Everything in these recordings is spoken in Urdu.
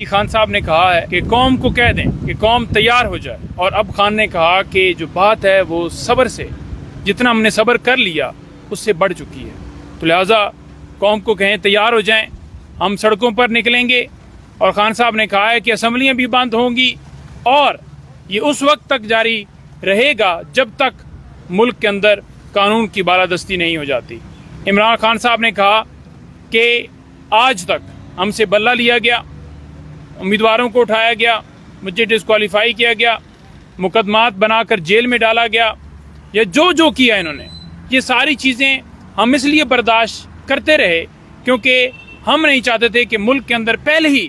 خان صاحب نے کہا ہے کہ قوم کو کہہ دیں کہ قوم تیار ہو جائے، اور اب خان نے کہا کہ جو بات ہے وہ صبر سے، جتنا ہم نے صبر کر لیا اس سے بڑھ چکی ہے، تو لہٰذا قوم کو کہیں تیار ہو جائیں، ہم سڑکوں پر نکلیں گے۔ اور خان صاحب نے کہا ہے کہ اسمبلیاں بھی بند ہوں گی، اور یہ اس وقت تک جاری رہے گا جب تک ملک کے اندر قانون کی بالادستی نہیں ہو جاتی۔ عمران خان صاحب نے کہا کہ آج تک ہم سے بلہ لیا گیا، امیدواروں کو اٹھایا گیا، مجھے ڈسکوالیفائی کیا گیا، مقدمات بنا کر جیل میں ڈالا گیا، یا جو کیا انہوں نے، یہ ساری چیزیں ہم اس لیے برداشت کرتے رہے کیونکہ ہم نہیں چاہتے تھے کہ ملک کے اندر پہلے ہی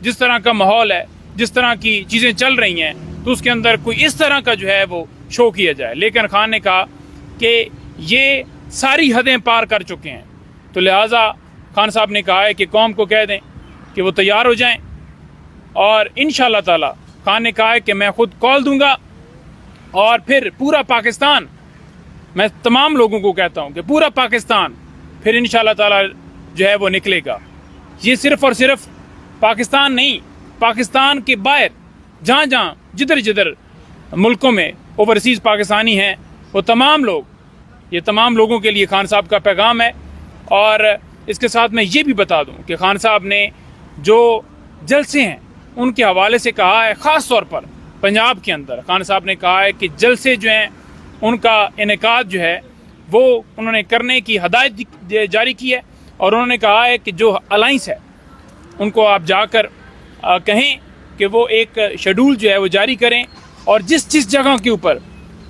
جس طرح کا ماحول ہے، جس طرح کی چیزیں چل رہی ہیں، تو اس کے اندر کوئی اس طرح کا جو ہے وہ شو کیا جائے۔ لیکن خان نے کہا کہ یہ ساری حدیں پار کر چکے ہیں، تو لہٰذا خان صاحب نے کہا ہے کہ قوم کو کہہ دیں کہ وہ تیار ہو جائیں، اور انشاءاللہ تعالی خان نے کہا ہے کہ میں خود کال دوں گا، اور پھر پورا پاکستان، میں تمام لوگوں کو کہتا ہوں کہ پورا پاکستان پھر انشاءاللہ تعالی جو ہے وہ نکلے گا۔ یہ صرف اور صرف پاکستان نہیں، پاکستان کے باہر جہاں جدھر ملکوں میں اوورسیز پاکستانی ہیں، وہ تمام لوگ، یہ تمام لوگوں کے لیے خان صاحب کا پیغام ہے۔ اور اس کے ساتھ میں یہ بھی بتا دوں کہ خان صاحب نے جو جلسے ہیں ان کے حوالے سے کہا ہے، خاص طور پر پنجاب کے اندر خان صاحب نے کہا ہے کہ جلسے جو ہیں ان کا انعقاد جو ہے وہ انہوں نے کرنے کی ہدایت جاری کی ہے، اور انہوں نے کہا ہے کہ جو الائنس ہے ان کو آپ جا کر کہیں کہ وہ ایک شیڈول جو ہے وہ جاری کریں، اور جس جگہ کے اوپر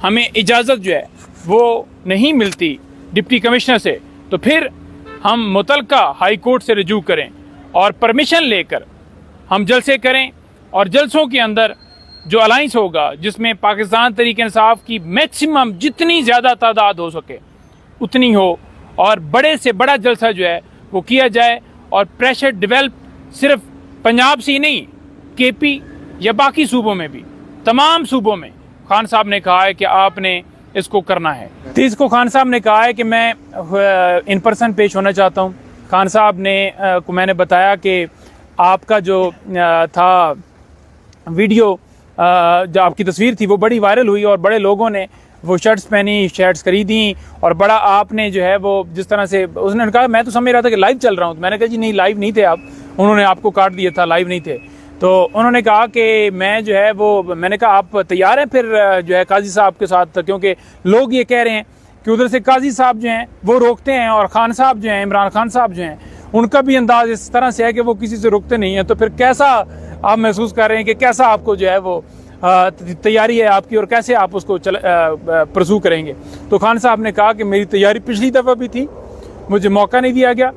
ہمیں اجازت جو ہے وہ نہیں ملتی ڈپٹی کمشنر سے، تو پھر ہم متعلقہ ہائی کورٹ سے رجوع کریں اور پرمیشن لے کر ہم جلسے کریں، اور جلسوں کے اندر جو الائنس ہوگا جس میں پاکستان تحریک انصاف کی میکسیمم جتنی زیادہ تعداد ہو سکے اتنی ہو، اور بڑے سے بڑا جلسہ جو ہے وہ کیا جائے، اور پریشر ڈیولپ صرف پنجاب سے ہی نہیں، کے پی یا باقی صوبوں میں بھی، تمام صوبوں میں خان صاحب نے کہا ہے کہ آپ نے اس کو کرنا ہے۔ تو اس کو خان صاحب نے کہا ہے کہ میں ان پرسن پیش ہونا چاہتا ہوں۔ خان صاحب نے کو میں نے بتایا کہ آپ کا جو تھا ویڈیو، جو آپ کی تصویر تھی وہ بڑی وائرل ہوئی، اور بڑے لوگوں نے وہ شرٹس پہنی، شرٹس خریدیں، اور بڑا آپ نے جو ہے وہ جس طرح سے اس نے کہا، میں تو سمجھ رہا تھا کہ لائیو چل رہا ہوں، میں نے کہا جی نہیں لائیو نہیں تھے آپ، انہوں نے آپ کو کاٹ دیا تھا، لائیو نہیں تھے۔ تو انہوں نے کہا کہ میں جو ہے وہ، میں نے کہا آپ تیار ہیں پھر جو ہے قاضی صاحب کے ساتھ، کیونکہ لوگ یہ کہہ رہے ہیں کہ ادھر سے قاضی صاحب جو ہیں وہ روکتے ہیں، اور خان صاحب جو ہیں، عمران خان صاحب جو ہیں، ان کا بھی انداز اس طرح سے ہے کہ وہ کسی سے رکتے نہیں ہیں، تو پھر کیسا آپ محسوس کر رہے ہیں کہ کیسا آپ کو جو ہے وہ تیاری ہے آپ کی، اور کیسے آپ اس کو پرسو کریں گے؟ تو خان صاحب نے کہا کہ میری تیاری پچھلی دفعہ بھی تھی، مجھے موقع نہیں دیا گیا،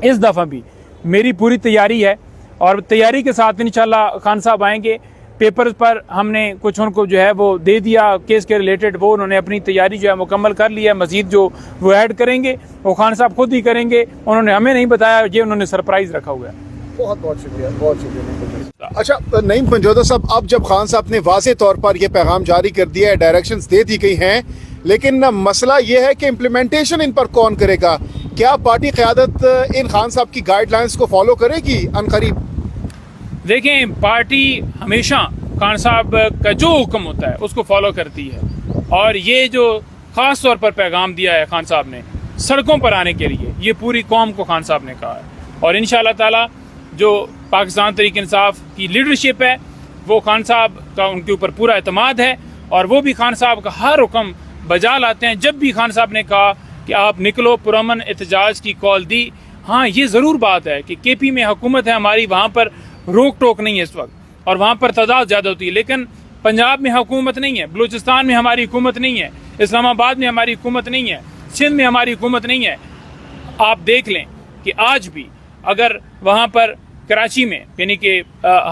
اس دفعہ بھی میری پوری تیاری ہے، اور تیاری کے ساتھ انشاءاللہ خان صاحب آئیں گے۔ پیپرز پر ہم نے کچھ ان کو جو ہے وہ دے دیا کیس کے ریلیٹڈ، وہ انہوں نے اپنی تیاری جو ہے مکمل کر لی ہے، مزید جو وہ ایڈ کریں گے وہ خان صاحب خود ہی کریں گے، انہوں نے ہمیں نہیں بتایا، یہ انہوں نے سرپرائز رکھا ہوا ہے۔ بہت بہت شکریہ، بہت شکریہ۔ اچھا نعیم پنجوتا صاحب، اب جب خان صاحب نے واضح طور پر یہ پیغام جاری کر دیا ہے، ڈائریکشنز دے دی گئی ہیں، لیکن مسئلہ یہ ہے کہ امپلیمنٹیشن ان پر کون کرے گا؟ کیا پارٹی قیادت ان خان صاحب کی گائیڈ لائنز کو فالو کرے گی عنقریب؟ دیکھیں، پارٹی ہمیشہ خان صاحب کا جو حکم ہوتا ہے اس کو فالو کرتی ہے، اور یہ جو خاص طور پر پیغام دیا ہے خان صاحب نے سڑکوں پر آنے کے لیے، یہ پوری قوم کو خان صاحب نے کہا ہے، اور انشاءاللہ تعالی جو پاکستان تحریک انصاف کی لیڈرشپ ہے وہ خان صاحب کا ان کے اوپر پورا اعتماد ہے، اور وہ بھی خان صاحب کا ہر حکم بجا لاتے ہیں۔ جب بھی خان صاحب نے کہا کہ آپ نکلو، پرامن احتجاج کی کال دی۔ ہاں یہ ضرور بات ہے کہ کے پی میں حکومت ہے ہماری، وہاں پر روک ٹوک نہیں ہے اس وقت، اور وہاں پر تعداد زیادہ ہوتی ہے، لیکن پنجاب میں حکومت نہیں ہے، بلوچستان میں ہماری حکومت نہیں ہے، اسلام آباد میں ہماری حکومت نہیں ہے، سندھ میں ہماری حکومت نہیں ہے۔ آپ دیکھ لیں کہ آج بھی اگر وہاں پر کراچی میں یعنی کہ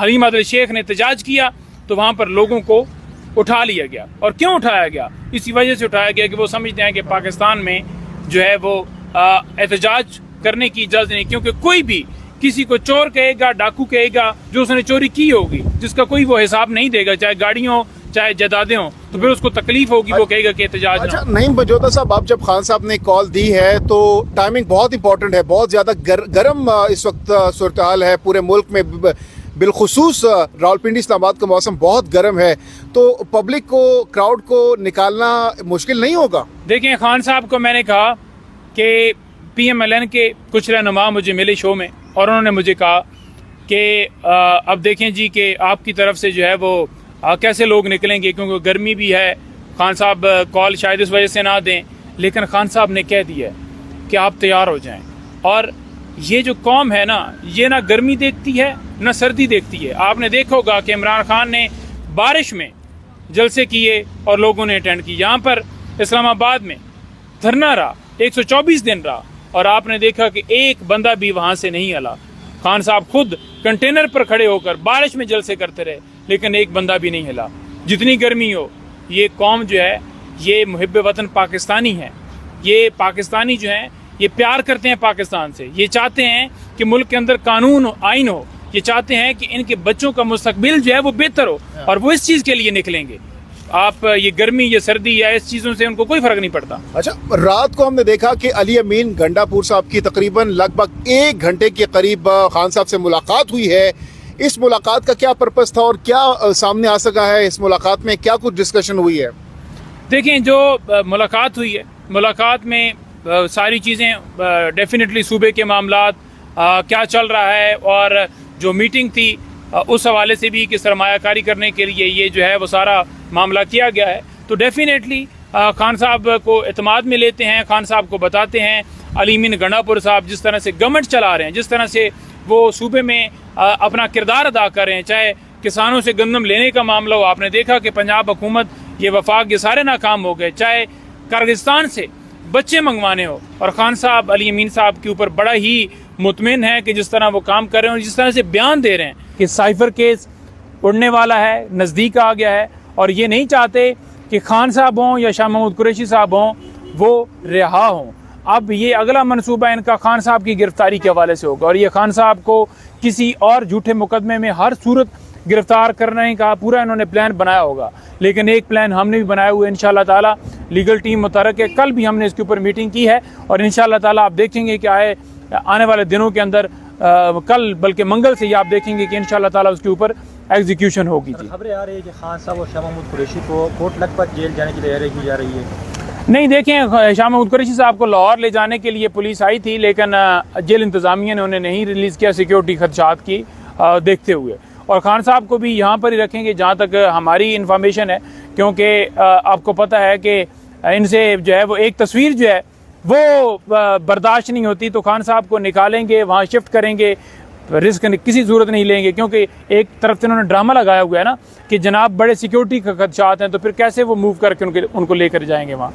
حلیم عادل شیخ نے احتجاج کیا تو وہاں پر لوگوں کو اٹھا لیا گیا، اور کیوں اٹھایا گیا؟ اسی وجہ سے اٹھایا گیا کہ وہ سمجھتے ہیں کہ پاکستان میں جو ہے وہ احتجاج کرنے کی اجازت نہیں، کیونکہ کوئی بھی کسی کو چور کہے گا، ڈاکو کہے گا جو اس نے چوری کی ہوگی، جس کا کوئی وہ حساب نہیں دے گا، چاہے گاڑیوں چاہے جائیدادیں ہوں تو پھر اس کو تکلیف ہوگی, وہ کہے گا کہ احتجاج نہ اچھا نعیم بنجوتا صاحب, آپ جب خان صاحب نے کال دی ہے تو ٹائمنگ بہت امپورٹنٹ ہے, بہت زیادہ گرم اس وقت صورتحال ہے پورے ملک میں, بالخصوص راولپنڈی اسلام آباد کا موسم بہت گرم ہے, تو پبلک کو, کراؤڈ کو نکالنا مشکل نہیں ہوگا؟ دیکھیں خان صاحب کو میں نے کہا کہ پی ایم ایل این کے کچھ رہنما مجھے ملے شو میں, اور انہوں نے مجھے کہا کہ اب دیکھیں جی کہ آپ کی طرف سے جو ہے وہ کیسے لوگ نکلیں گے, کیونکہ گرمی بھی ہے. خان صاحب کال شاید اس وجہ سے نہ دیں, لیکن خان صاحب نے کہہ دیا ہے کہ آپ تیار ہو جائیں. اور یہ جو قوم ہے نا, یہ نہ گرمی دیکھتی ہے نہ سردی دیکھتی ہے. آپ نے دیکھا ہوگا کہ عمران خان نے بارش میں جلسے کیے اور لوگوں نے اٹینڈ کی. یہاں پر اسلام آباد میں دھرنا رہا, 124 دن رہا, اور آپ نے دیکھا کہ ایک بندہ بھی وہاں سے نہیں ہلا. خان صاحب خود کنٹینر پر کھڑے ہو کر بارش میں جلسے کرتے رہے, لیکن ایک بندہ بھی نہیں ہلا. جتنی گرمی ہو, یہ قوم جو ہے یہ محب وطن پاکستانی ہے. یہ پاکستانی جو ہیں یہ پیار کرتے ہیں پاکستان سے. یہ چاہتے ہیں کہ ملک کے اندر قانون ہو, آئین ہو. یہ چاہتے ہیں کہ ان کے بچوں کا مستقبل جو ہے وہ بہتر ہو, اور وہ اس چیز کے لیے نکلیں گے. آپ یہ گرمی, یہ سردی یا اس چیزوں سے ان کو کوئی فرق نہیں پڑتا. اچھا, رات کو ہم نے دیکھا کہ علی امین گنڈا پور صاحب کی تقریباً لگ بھگ 1 گھنٹے کے قریب خان صاحب سے ملاقات ہوئی ہے. اس ملاقات کا کیا پرپس تھا اور کیا سامنے آ سکا ہے اس ملاقات میں, کیا کچھ ڈسکشن ہوئی ہے؟ دیکھیں جو ملاقات ہوئی ہے, ملاقات میں ساری چیزیں ڈیفینیٹلی صوبے کے معاملات کیا چل رہا ہے, اور جو میٹنگ تھی اس حوالے سے بھی کہ سرمایہ کاری کرنے کے لیے یہ جو ہے وہ سارا معاملہ کیا گیا ہے. تو ڈیفینیٹلی خان صاحب کو اعتماد میں لیتے ہیں, خان صاحب کو بتاتے ہیں علی امین گنڈا پور صاحب جس طرح سے گورنمنٹ چلا رہے ہیں, جس طرح سے وہ صوبے میں اپنا کردار ادا کر رہے ہیں, چاہے کسانوں سے گندم لینے کا معاملہ ہو. آپ نے دیکھا کہ پنجاب حکومت, یہ وفاق, یہ سارے ناکام ہو گئے. چاہے کرغستان سے بچے منگوانے ہو, اور خان صاحب علی امین صاحب کے اوپر بڑا ہی مطمئن ہے کہ جس طرح وہ کام کر رہے ہیں اور جس طرح سے بیان دے رہے ہیں کہ سائفر کیس اڑنے والا ہے, نزدیک آ گیا ہے, اور یہ نہیں چاہتے کہ خان صاحب ہوں یا شاہ محمود قریشی صاحب ہوں وہ رہا ہوں. اب یہ اگلا منصوبہ ان کا خان صاحب کی گرفتاری کے حوالے سے ہوگا, اور یہ خان صاحب کو کسی اور جھوٹے مقدمے میں ہر صورت گرفتار کرنے کا پورا انہوں نے پلان بنایا ہوگا. لیکن ایک پلان ہم نے بھی بنایا ہوا ہے, انشاءاللہ تعالی لیگل ٹیم متحرک ہے. کل بھی ہم نے اس کے اوپر میٹنگ کی ہے, اور انشاءاللہ تعالی آپ دیکھیں گے کہ آنے والے دنوں کے اندر, کل بلکہ منگل سے یہ آپ دیکھیں گے کہ انشاءاللہ تعالی اس کے اوپر ایگزیکیوشن ہوگی. جی خبریں آ رہی ہے کہ خان صاحب اور شاہ محمود قریشی کو کوٹ لکھپت جیل جانے کی تیاری کی جا رہی ہے. نہیں, دیکھیں شاہ محمود قریشی صاحب کو لاہور لے جانے کے لیے پولیس آئی تھی, لیکن جیل انتظامیہ نے انہیں نہیں ریلیز کیا سیکیورٹی خدشات کی دیکھتے ہوئے. اور خان صاحب کو بھی یہاں پر ہی رکھیں گے جہاں تک ہماری انفارمیشن ہے, کیونکہ آپ کو پتہ ہے کہ ان سے جو ہے وہ ایک تصویر جو ہے وہ برداشت نہیں ہوتی. تو خان صاحب کو نکالیں گے, وہاں شفٹ کریں گے, رسک کسی صورت نہیں لیں گے, کیونکہ ایک طرف سے انہوں نے ڈرامہ لگایا ہوا ہے نا کہ جناب بڑے سیکیورٹی کا خدشات ہیں, تو پھر کیسے وہ موو کر کے ان کو لے کر جائیں گے وہاں.